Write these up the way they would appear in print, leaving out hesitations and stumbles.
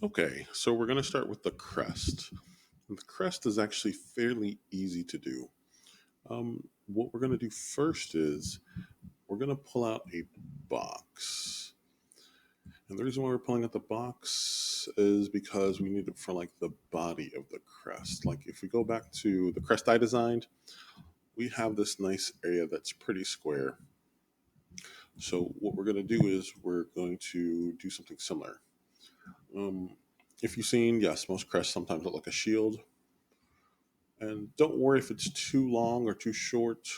Okay, so we're going to start with the crest. And the crest is actually fairly easy to do. What we're going to do first is we're going to pull out a box. And the reason why we're pulling out the box is because we need it for like the body of the crest. Like if we go back to the crest I designed, we have this nice area that's pretty square. So what we're going to do is we're going to do something similar. Um, if you've seen, yes, most crests sometimes look like a shield. And don't worry if it's too long or too short.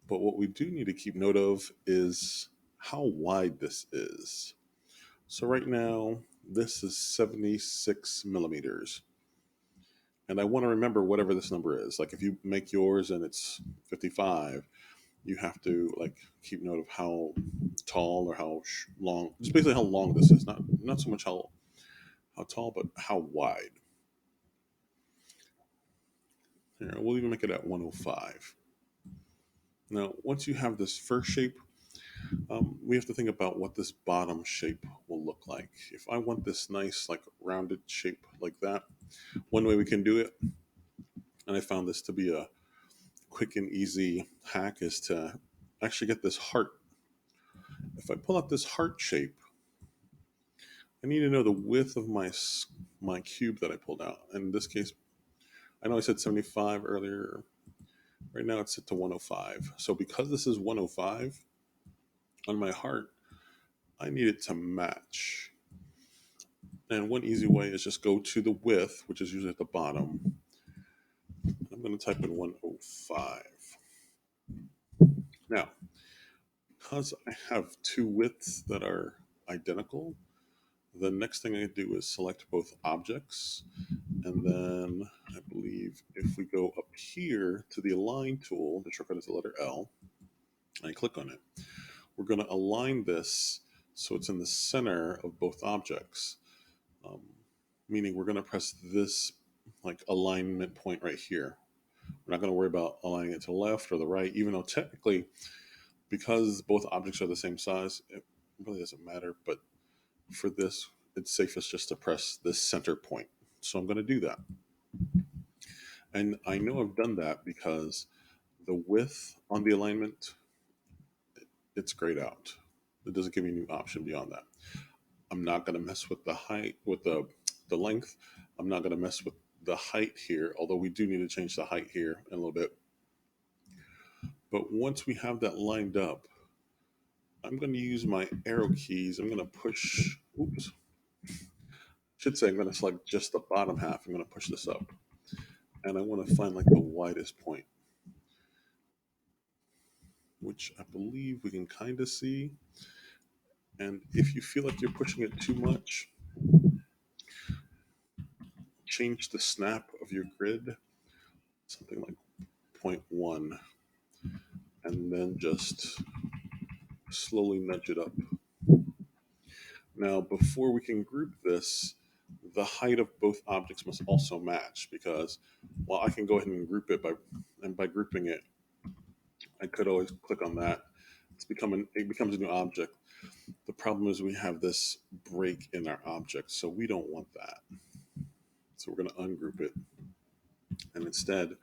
But what we do need to keep note of is how wide this is. So right now, this is 76 millimeters. And I want to remember whatever this number is. Like if you make yours and it's 55, you have to like keep note of how tall or how long, just basically how long this is. Not so much how tall, but how wide. Here, we'll even make it at 105. Now, once you have this first shape, we have to think about what this bottom shape will look like. If I want this nice, like rounded shape like that, one way we can do it, and I found this to be a quick and easy hack, is to actually get this heart. If I pull out this heart shape, I need to know the width of my cube that I pulled out. And in this case, I know I said 75 earlier. Right now it's set to 105. So because this is 105 on my heart, I need it to match. And one easy way is just go to the width, which is usually at the bottom. I'm going to type in 105. Now, because I have two widths that are identical, the next thing I do is select both objects. And then I believe if we go up here to the align tool, the shortcut is the letter L, and I click on it, we're going to align this so it's in the center of both objects. Um, Meaning we're going to press this like alignment point right here. We're not going to worry about aligning it to the left or the right, even though technically, because both objects are the same size, it really doesn't matter. But for this, it's safest just to press this center point. So I'm going to do that. And I know I've done that because the width on the alignment, it's grayed out. It doesn't give me a new option beyond that. I'm not going to mess with the height, with the length. I'm not going to mess with the height here, although we do need to change the height here in a little bit. But once we have that lined up, I'm going to use my arrow keys. I'm going to push, oops, should say I'm going to select just the bottom half. I'm going to push this up. And I want to find like the widest point, which I believe we can kind of see. And if you feel like you're pushing it too much, change the snap of your grid, something like zero point 0.1, and then just slowly nudge it up. Now, before we can group this, the height of both objects must also match because while I can go ahead and group it by grouping it, I could always click on that. It becomes a new object. The problem is we have this break in our object, so we don't want that. So we're going to ungroup it, and instead,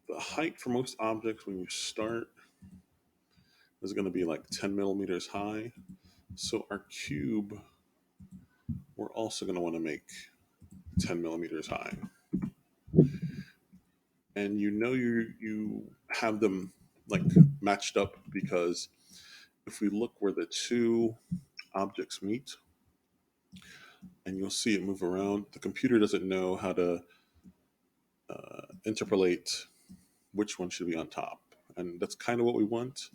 the height for most objects when you start is going to be like 10 millimeters high. So our cube, we're also going to want to make 10 millimeters high. And you have them like matched up because if we look where the two objects meet, and you'll see it move around, the computer doesn't know how to interpolate which one should be on top. And that's kind of what we want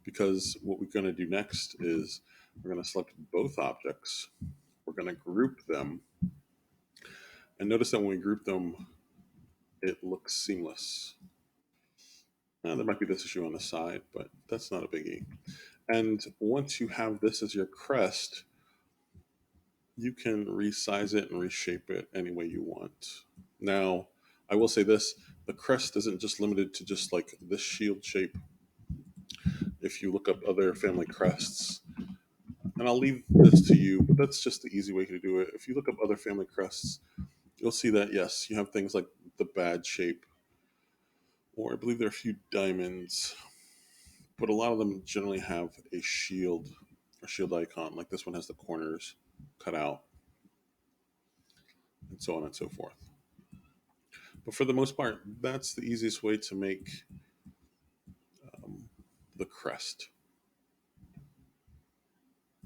because what we're going to do next is we're going to select both objects, we're going to group them, and notice that when we group them, it looks seamless. Now, there might be this issue on the side, but that's not a biggie. And once you have this as your crest, you can resize it and reshape it any way you want. Now, I will say this, the crest isn't just limited to just like this shield shape. If you look up other family crests, And I'll leave this to you, but that's just the easy way to do it. If you look up other family crests, you'll see that, yes, you have things like the bad shape, or I believe there are a few diamonds, but a lot of them generally have a shield or shield icon. Like this one has the corners cut out, and so on and so forth. But for the most part, that's the easiest way to make um, the crest.